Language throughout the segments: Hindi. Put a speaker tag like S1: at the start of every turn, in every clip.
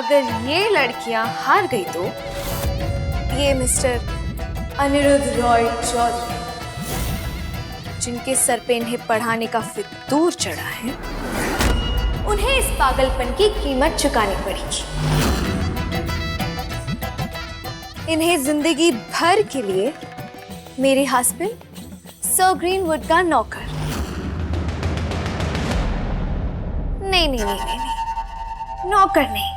S1: अगर ये लड़कियां हार गई तो ये मिस्टर अनिरुद्ध रॉय चौधरी, जिनके सर पे इन्हें पढ़ाने का फितूर चढ़ा है, उन्हें इस पागलपन की कीमत चुकानी पड़ेगी। इन्हें जिंदगी भर के लिए मेरे हस्बैंड सर ग्रीनवुड का नौकर, नहीं, नौकर नहीं,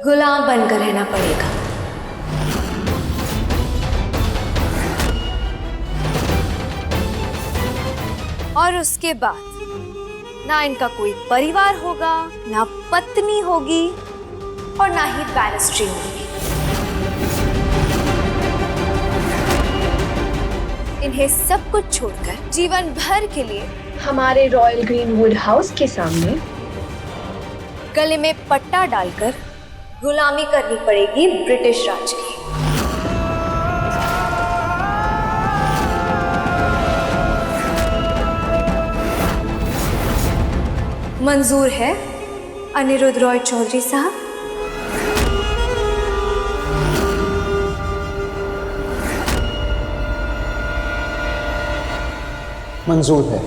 S1: गुलाम बनकर रहना पड़ेगा। और उसके बाद ना इनका कोई परिवार होगा, ना पत्नी होगी और ना ही बैरिस्ट्री होगी। इन्हें सब कुछ छोड़कर जीवन भर के लिए हमारे रॉयल ग्रीनवुड हाउस के सामने गले में पट्टा डालकर गुलामी करनी पड़ेगी ब्रिटिश राज की। मंजूर है अनिरुद्ध रॉय चौधरी साहब?
S2: मंजूर है।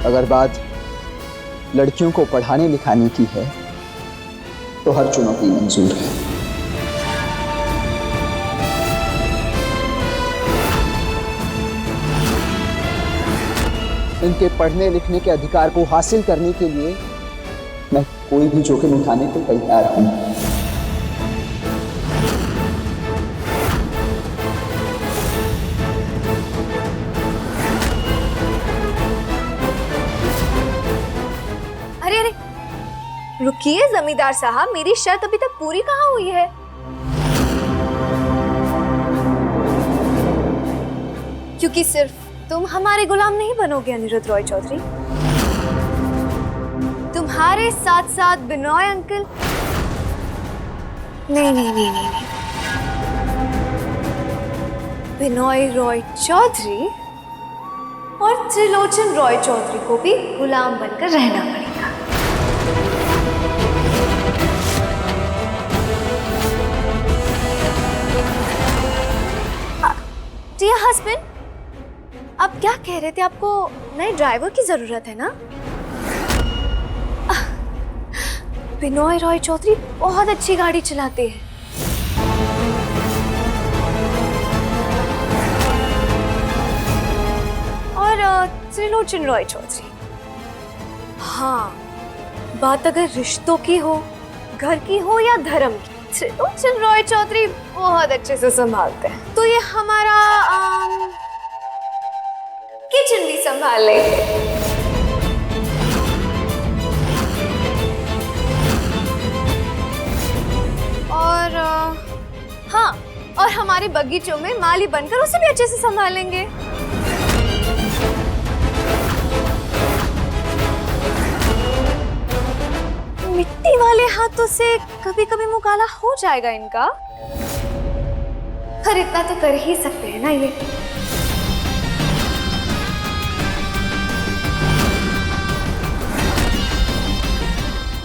S2: अगर बात लड़कियों को पढ़ाने लिखाने की है तो हर चुनौती मंजूर है। इनके पढ़ने लिखने के अधिकार को हासिल करने के लिए मैं कोई भी जोखिम उठाने को तैयार हूं।
S1: अरे रुकिए जमींदार साहब, मेरी शर्त अभी तक पूरी कहाँ हुई है? क्योंकि सिर्फ तुम हमारे गुलाम नहीं बनोगे अनिरुद्ध रॉय चौधरी, तुम्हारे साथ साथ बिनॉय अंकल, नहीं, बिनॉय रॉय चौधरी और त्रिलोचन रॉय चौधरी को भी गुलाम बनकर रहना पड़ेगा। डियर हस्बैंड, आप क्या कह रहे थे? आपको नए ड्राइवर की जरूरत है ना? बिनॉय रॉय चौधरी बहुत अच्छी गाड़ी चलाते हैं। और त्रिलोचन रॉय चौधरी, हाँ, बात अगर रिश्तों की हो, घर की हो या धर्म की, त्रिलोचन रॉय चौधरी बहुत अच्छे से संभालते हैं। तो ये हमारा किचन भी संभाल लेंगे। और हाँ, और हमारे बगीचों में माली बनकर उसे भी अच्छे से संभालेंगे। मिट्टी वाले हाथों से कभी कभी मुकाला हो जाएगा इनका, पर इतना तो कर ही सकते हैं ना ये।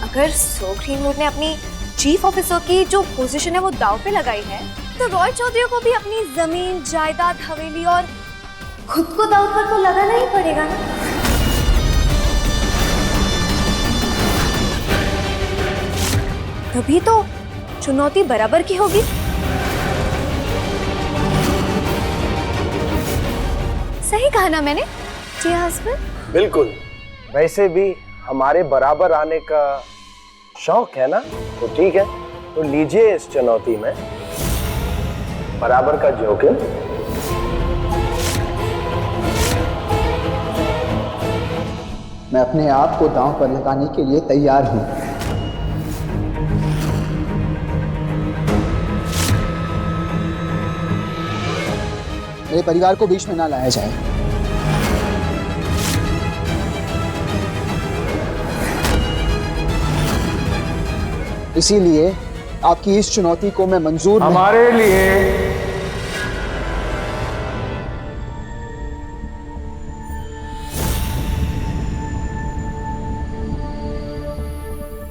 S1: अगर सो ग्रीनवुड ने अपनी चीफ ऑफिसर की जो पोजीशन है वो दांव पे लगाई है, तो रॉय चौधरी को भी अपनी जमीन, जायदाद, हवेली और खुद को दांव पर तो लगाना ही पड़ेगा ना। तभी तो चुनौती बराबर की होगी। सही कहा ना मैंने जी हस्बैंड?
S3: बिल्कुल। वैसे भी हमारे बराबर आने का शौक है ना, तो ठीक है, तो लीजिए इस चुनौती में बराबर का जोखिम।
S2: मैं अपने आप को दांव पर लगाने के लिए तैयार हूं। मेरे परिवार को बीच में ना लाया जाए। इसीलिए आपकी इस चुनौती को मैं मंजूर
S4: हमारे लिए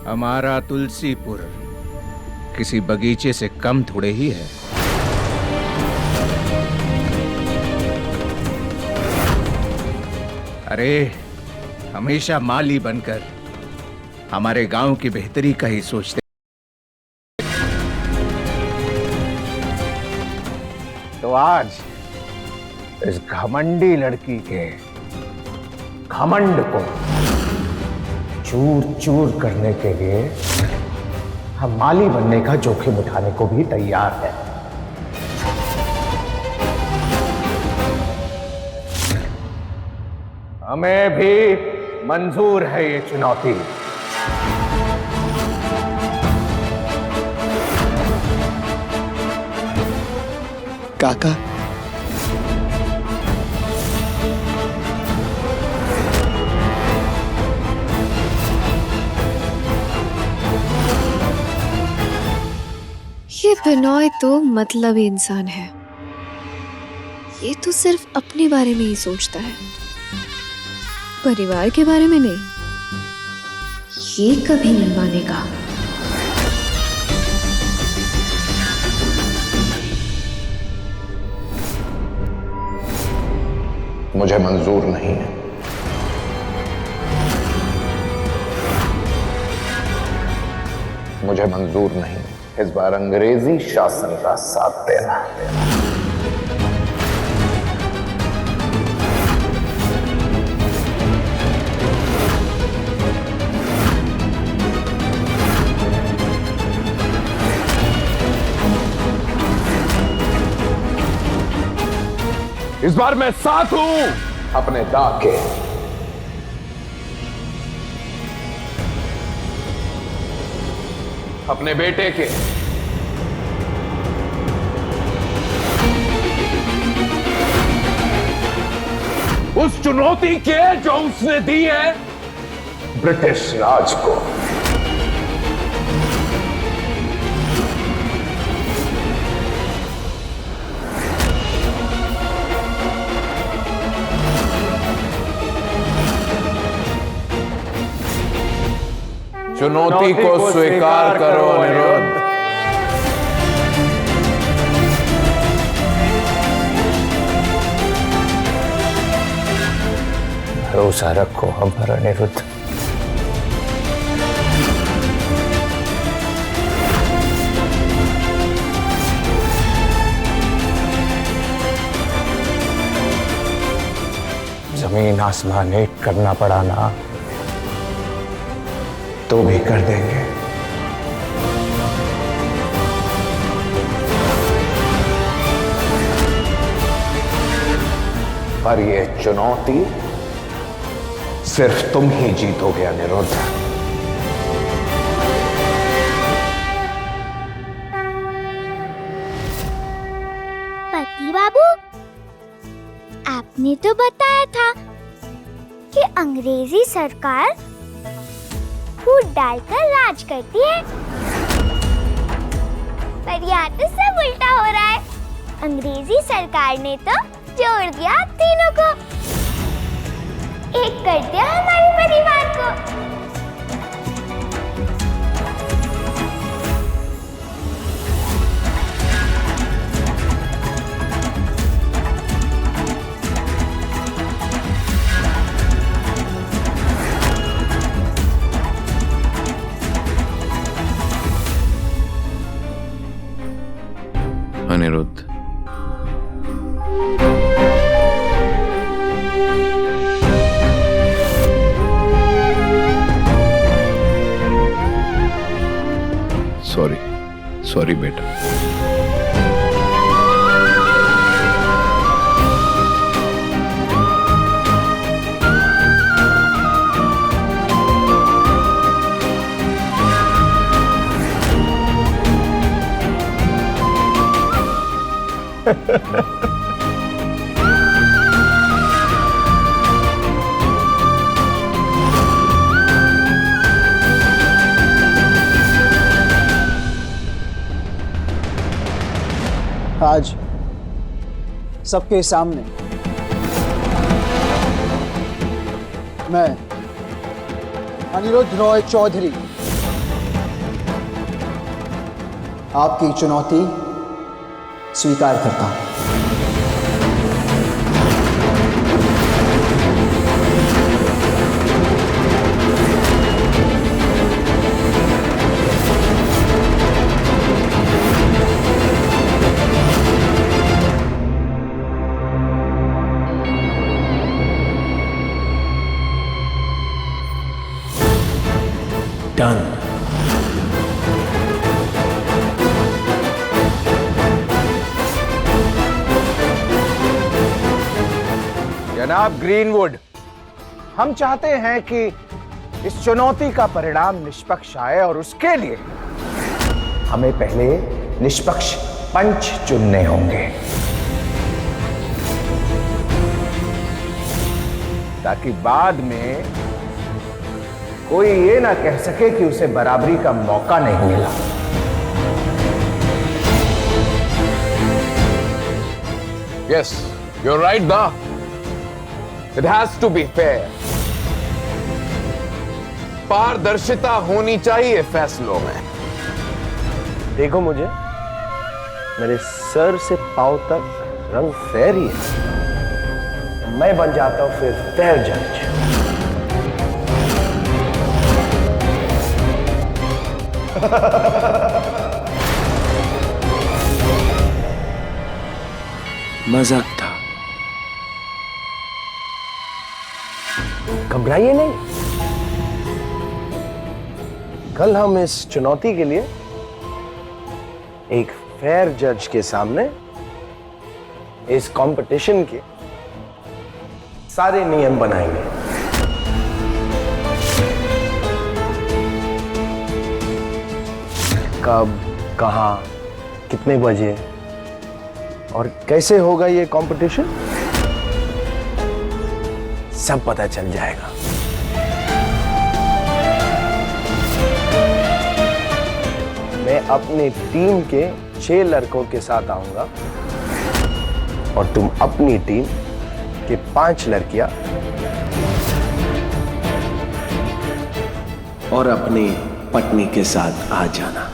S4: हमारा तुलसीपुर किसी बगीचे से कम थोड़े ही है। अरे हमेशा माली बनकर हमारे गांव की बेहतरी का ही सोचते। तो आज इस घमंडी लड़की के घमंड को चूर चूर करने के लिए हम माली बनने का जोखिम उठाने को भी तैयार हैं। हमें भी मंजूर है ये चुनौती।
S2: काका,
S1: ये बिनोय तो मतलबी इंसान है। ये तो सिर्फ अपने बारे में ही सोचता है, परिवार के बारे में नहीं। ये कभी नहीं मानेगा।
S4: मुझे मंजूर नहीं है। मुझे मंजूर नहीं इस बार अंग्रेजी शासन का साथ देना। इस बार मैं साथ हूं अपने दाग के। अपने बेटे के। उस चुनौती के जो उसने दी है ब्रिटिश राज को। चुनौती को स्वीकार करो अनिरुद्ध। भरोसा रखो हम पर अनिरुद्ध। जमीन आसमान एक करना पड़ा ना तो भी कर देंगे। पर ये चुनौती सिर्फ तुम ही जीतोगे अनिरुद्ध।
S5: पति बाबू, आपने तो बताया था कि अंग्रेजी सरकार फूट डालकर राज करती है, पर यहाँ तो सब उल्टा हो रहा है। अंग्रेजी सरकार ने तो जोड़ दिया आप तीनों को, एक कर दिया हमारे परिवार को।
S4: अनिरुद्ध, सॉरी बेटा।
S2: आज सबके सामने मैं अनिरुद्ध रॉय चौधरी आपकी चुनौती स्वीकार करता हूं।
S4: डन। जनाब ग्रीनवुड, हम चाहते हैं कि इस चुनौती का परिणाम निष्पक्ष आए और उसके लिए हमें पहले निष्पक्ष पंच चुनने होंगे, ताकि बाद में कोई ये ना कह सके कि उसे बराबरी का मौका नहीं मिला।
S6: Yes, you're right, Da. It has to be fair. पारदर्शिता होनी चाहिए फैसलों में।
S3: देखो मुझे, मेरे सर से पांव तक रंग फेयर ही है। मैं बन जाता हूं फिर फेयर जज।
S7: मजाक था।
S3: घबराइए नहीं, कल हम इस चुनौती के लिए एक फेयर जज के सामने इस कंपटीशन के सारे नियम बनाएंगे। कब, कहां, कितने बजे और कैसे होगा ये कंपटीशन, सब पता चल जाएगा। मैं अपनी टीम के 6 लड़कों के साथ आऊंगा और तुम अपनी टीम के 5 लड़कियां
S7: और अपनी पत्नी के साथ आ जाना।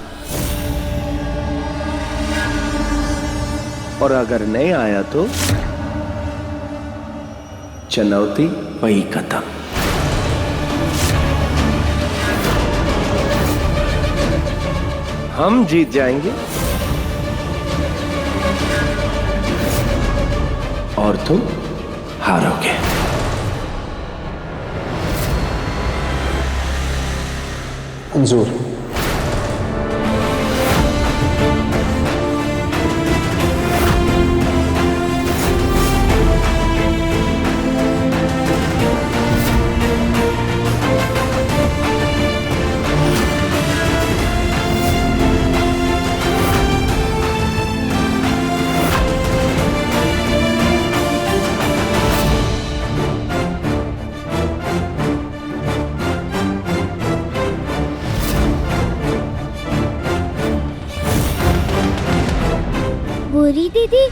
S7: और अगर नहीं आया तो चुनौती वही खत्म।
S3: हम जीत जाएंगे
S7: और तुम हारोगे।
S2: मंजूर।
S5: बुरी दीदी,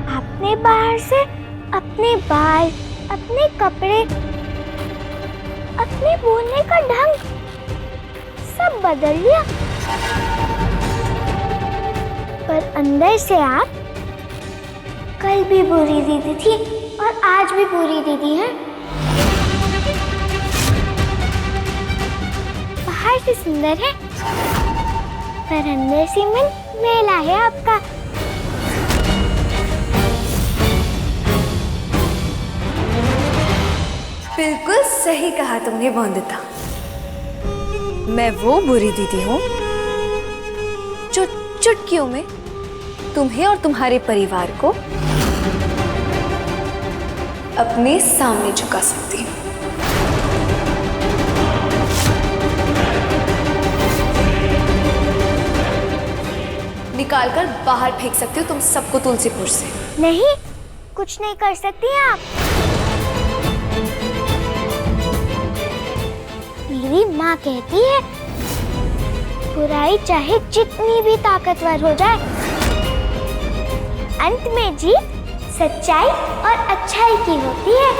S5: आपने बाहर से अपने बाल, अपने कपड़े, अपने बोलने का ढंग सब बदल लिया, पर अंदर से आप कल भी बुरी दीदी थी और आज भी बुरी दीदी हैं। बाहर से सुंदर है पर अंदर से मन मेला है आपका।
S1: बिल्कुल सही कहा तुमने वंदिता। मैं वो बुरी दीदी हूँ जो चुटकियों में तुम्हें और तुम्हारे परिवार को अपने सामने झुका सकती हूँ। निकालकर बाहर फेंक सकती हो तुम सबको तुलसीपुर से।
S5: नहीं, कुछ नहीं कर सकती आप। मेरी माँ कहती है बुराई चाहे जितनी भी ताकतवर हो जाए, अंत में जीत सच्चाई और अच्छाई की होती है।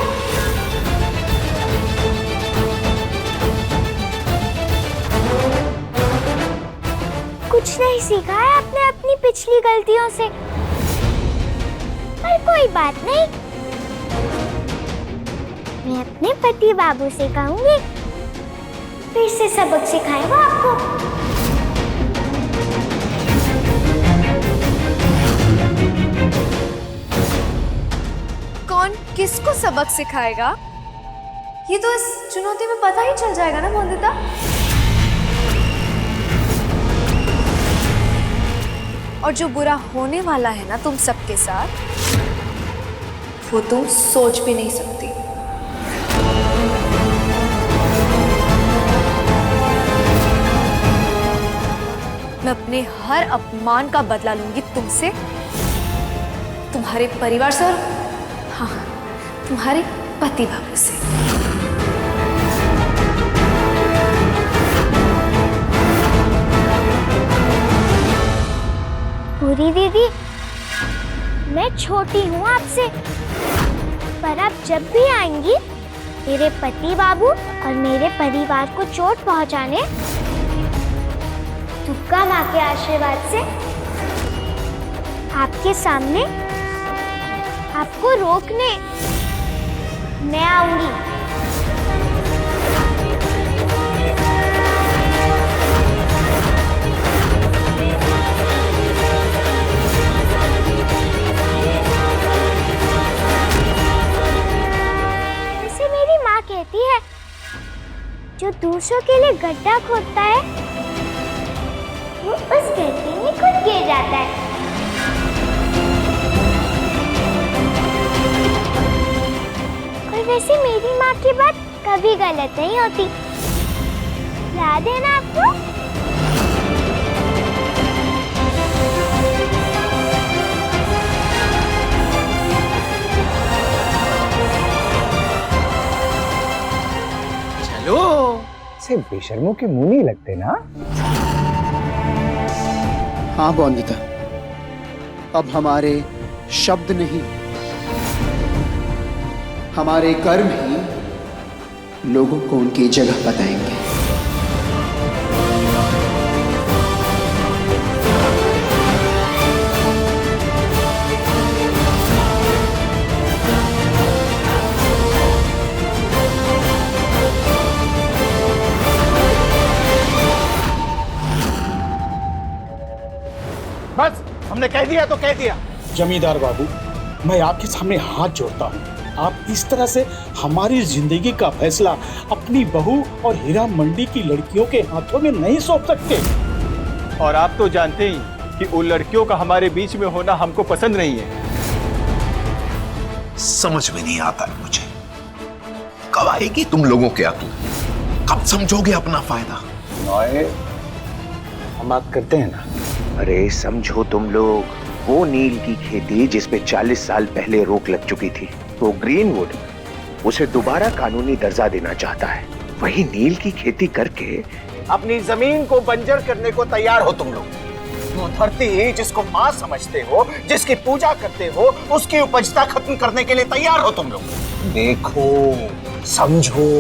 S5: कुछ नहीं सीखा है आपने अपनी पिछली गलतियों से, पर कोई बात नहीं, मैं अपने पति बाबू से कहूंगी फिर से सबक सिखाए वो आपको।
S1: कौन किसको सबक सिखाएगा ये तो इस चुनौती में पता ही चल जाएगा ना वंदिता। और जो बुरा होने वाला है ना तुम सबके साथ, वो तुम सोच भी नहीं सकती। मैं अपने हर अपमान का बदला लूंगी तुमसे, तुम्हारे परिवार से और हाँ, तुम्हारे पति बाबू से।
S5: पूरी दीदी, मैं छोटी हूँ आपसे, पर आप जब भी आएंगी मेरे पति बाबू और मेरे परिवार को चोट पहुँचाने, दुर्गा माँ के आशीर्वाद से आपके सामने आपको रोकने मैं आऊंगी। जैसे मेरी माँ कहती है, जो दूसरों के लिए गड्ढा खोदता है वो उस गड्ढे में खुद गिर जाता है। और वैसे मेरी माँ की बात कभी गलत नहीं होती, याद है ना आपको?
S4: चलो, से बेशर्मों के मुंह नहीं लगते ना।
S2: हाँ वंदिता, अब हमारे शब्द नहीं, हमारे कर्म ही लोगों को उनकी जगह बताएंगे।
S8: बस, हमने कह दिया तो कह दिया। जमींदार बाबू, मैं आपके सामने हाथ जोड़ता हूँ, आप इस तरह से हमारी जिंदगी का फैसला अपनी बहू और हीरा मंडी की लड़कियों के हाथों में नहीं सौंप सकते।
S9: और आप तो जानते ही कि उन लड़कियों का हमारे बीच में होना हमको पसंद नहीं है।
S6: समझ में नहीं आता है मुझे, कब आएगी तुम लोगों के अक्ल, कब समझोगे अपना फायदा?
S4: हम बात करते हैं ना।
S10: अरे समझो तुम लोग, वो नील की खेती जिसपे 40 साल पहले रोक लग चुकी थी, तो ग्रीनवुड उसे दोबारा कानूनी दर्जा देना चाहता है। वही नील की खेती करके
S8: अपनी जमीन को बंजर करने को तैयार हो तुम लोग। वो धरती जिसको माँ समझते हो, जिसकी पूजा करते हो, उसकी उपजता खत्म करने के लिए तैयार हो तुम लोग। देखो, समझो,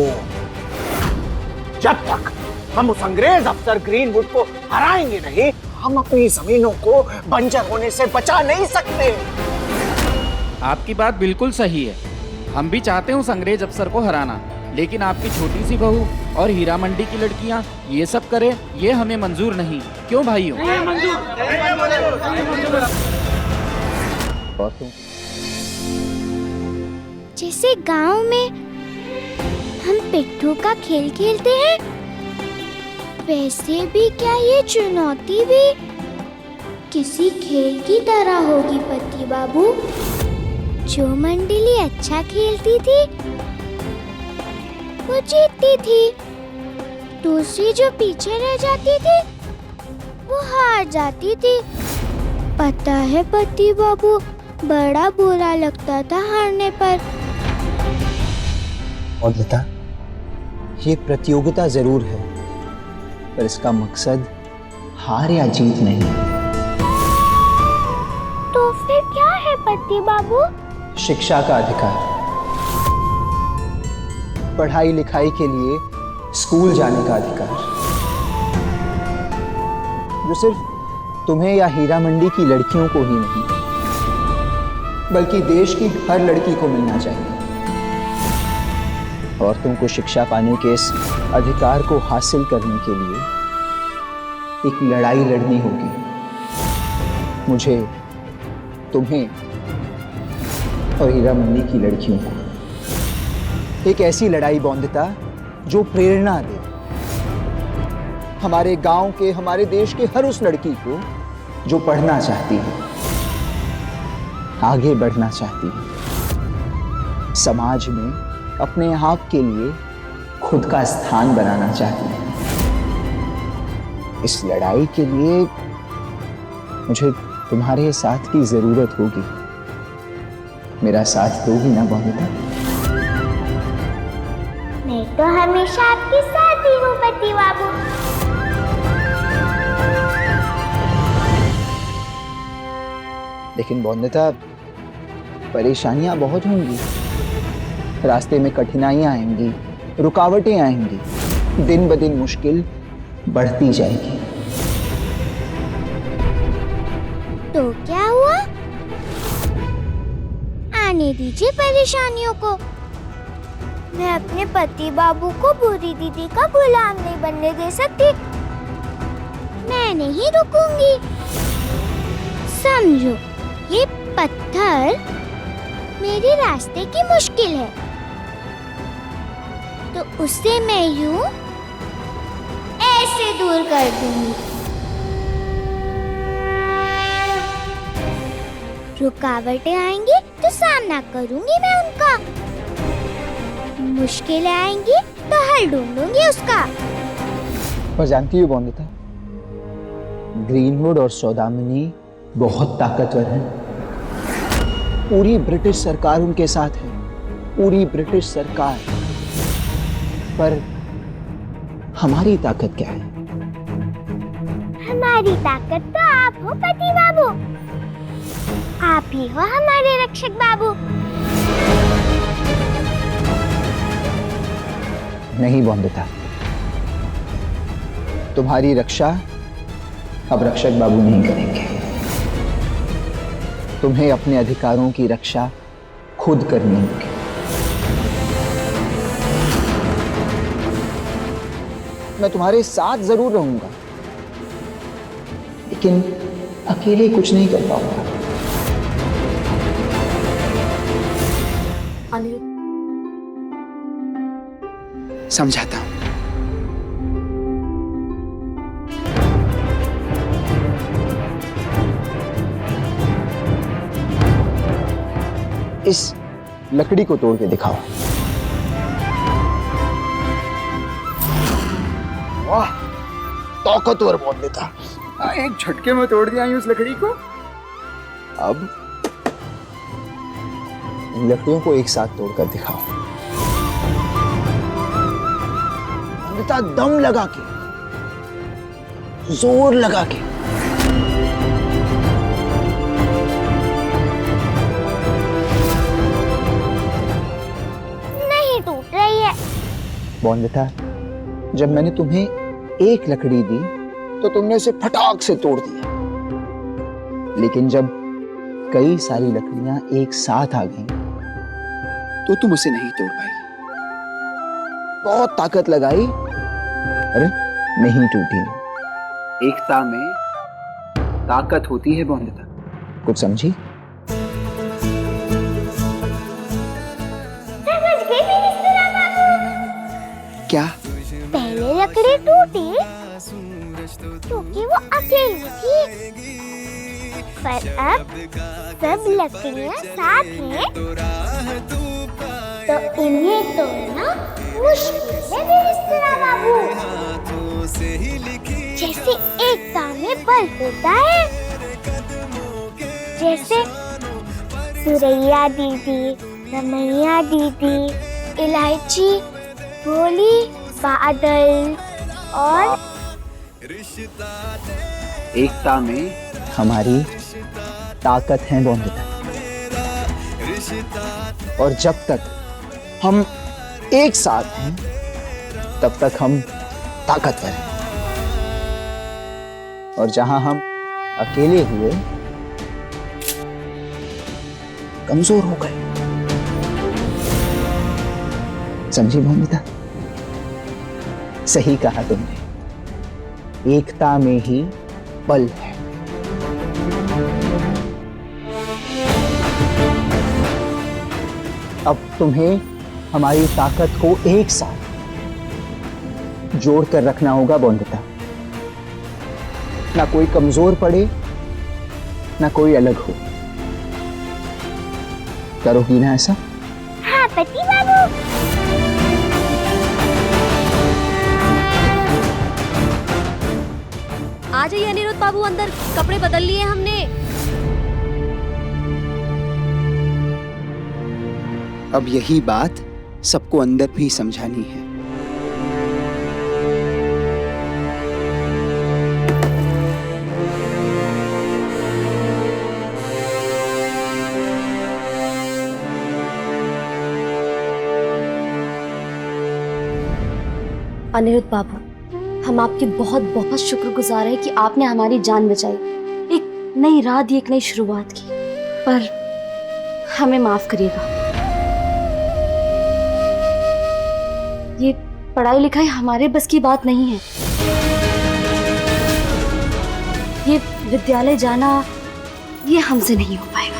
S8: जब तक हम उस अंग्रेज अफसर ग्रीनवुड को हराएंगे नहीं, हम अपनी जमीनों को बंजर होने से बचा नहीं सकते।
S11: आपकी बात बिल्कुल सही है, हम भी चाहते हैं उस अंग्रेज अफसर को हराना, लेकिन आपकी छोटी सी बहू और हीरा मंडी की लड़कियां ये सब करे, ये हमें मंजूर नहीं। क्यों भाइयों?
S5: जैसे गांव में हम पिट्ठू का खेल खेलते हैं, वैसे भी क्या ये चुनौती भी किसी खेल की तरह होगी पति बाबू? जो मंडली अच्छा खेलती थी वो जीतती थी, दूसरी जो पीछे रह जाती थी वो हार जाती थी। पता है पति बाबू, बड़ा बुरा लगता था हारने पर।
S2: और बता, ये प्रतियोगिता जरूर है, पर इसका मकसद हार या जीत नहीं।
S5: तो फिर क्या है पति बाबू?
S2: शिक्षा का अधिकार, पढ़ाई लिखाई के लिए स्कूल जाने का अधिकार, जो सिर्फ तुम्हें या हीरा मंडी की लड़कियों को ही नहीं बल्कि देश की हर लड़की को मिलना चाहिए। औरतों को शिक्षा पाने के इस अधिकार को हासिल करने के लिए एक लड़ाई लड़नी होगी। मुझे, तुम्हें और हीरा मंडी की लड़कियों को। एक ऐसी लड़ाई बौंदिता जो प्रेरणा दे हमारे गांव के, हमारे देश के हर उस लड़की को जो पढ़ना चाहती है, आगे बढ़ना चाहती है, समाज में अपने आप के लिए खुद का स्थान बनाना चाहती है। इस लड़ाई के लिए मुझे तुम्हारे साथ की जरूरत होगी। मेरा साथ दोगी ना बौंदिता?
S5: मैं तो हमेशा आपके साथ ही हूँ पति बाबू।
S2: लेकिन बौंदिता, परेशानियां बहुत होंगी, रास्ते में कठिनाइयां आएंगी, रुकावटें आएंगी, दिन ब दिन मुश्किल बढ़ती जाएगी।
S5: तो क्या हुआ? आने दीजिए परेशानियों को। मैं अपने पति बाबू को बुरी दीदी का गुलाम नहीं बनने दे सकती। मैं नहीं रुकूंगी। समझो, ये पत्थर मेरे रास्ते की मुश्किल है, तो उसे मैं यूं ऐसे दूर कर दूंगी। रुकावटें आएंगी तो सामना करूंगी मैं उनका, मुश्किलें आएंगी तो हल ढूंढूंगी उसका।
S2: और जानती हो बौंदिता, ग्रीनवुड और सौदामिनी बहुत ताकतवर हैं। पूरी ब्रिटिश सरकार उनके साथ है, पूरी ब्रिटिश सरकार। पर हमारी ताकत क्या है?
S5: हमारी ताकत तो आप हो पति बाबू। आप ही हो हमारे रक्षक बाबू।
S2: नहीं बौंदिता, तुम्हारी रक्षा अब रक्षक बाबू नहीं करेंगे। तुम्हें अपने अधिकारों की रक्षा खुद करनी होगी। मैं तुम्हारे साथ जरूर रहूंगा, लेकिन अकेले कुछ नहीं कर पाऊंगा। समझाता हूं। इस लकड़ी को तोड़ के दिखाओ। वाह, ताकतवर बौंदिता। एक झटके में तोड़ दिया उस लकड़ी को। अब इन लकड़ियों को एक साथ तोड़कर दिखाओ। बौंदिता, दम लगा के, जोर लगा के।
S5: नहीं टूट रही है।
S2: बौंदिता, जब मैंने तुम्हें एक लकड़ी दी तो तुमने उसे फटाक से तोड़ दिया, लेकिन जब कई सारी लकड़ियां एक साथ आ गईं तो तुम उसे नहीं तोड़ पाई। बहुत ताकत लगाई, अरे नहीं टूटी। एकता में ताकत होती है बौंदिता। कुछ समझी?
S5: समझ गई मिनिस्टर बाबू।
S2: क्या?
S5: पहले लकड़ी टूटी क्योंकि वो अकेली थी, पर अब सब लकड़ियां साथ हैं, तो इन्हें तोड़ना मुश्किल है मिनिस्टर बाबू। जैसे एकता में बल होता है, जैसे सुरैया दीदी, रमैया दीदी, इलायची, भोली, बादल और
S2: एकता में हमारी ताकत है बौंदिता। और जब तक हम एक साथ हैं, तब तक हम ताकतवर हैं। और जहां हम अकेले हुए कमजोर हो गए। समझी मोनिता? सही कहा तुमने, एकता में ही बल है। अब तुम्हें हमारी ताकत को एक साथ जोड़कर रखना होगा बोंदिता। ना कोई कमजोर पड़े, ना कोई अलग हो। करोगी ना ऐसा?
S5: हाँ पति बाबू।
S12: आ जाइए अनिरुद्ध बाबू, अंदर कपड़े बदल लिए हमने।
S2: अब यही बात सबको अंदर भी समझानी है।
S12: अनिरुद्ध बाबू, हम आपके बहुत बहुत शुक्रगुजार हैं कि आपने हमारी जान बचाई, एक नई राह दी, एक नई शुरुआत की। पर हमें माफ करिएगा, ये पढ़ाई लिखाई हमारे बस की बात नहीं है। ये विद्यालय जाना, ये हमसे नहीं हो पाएगा।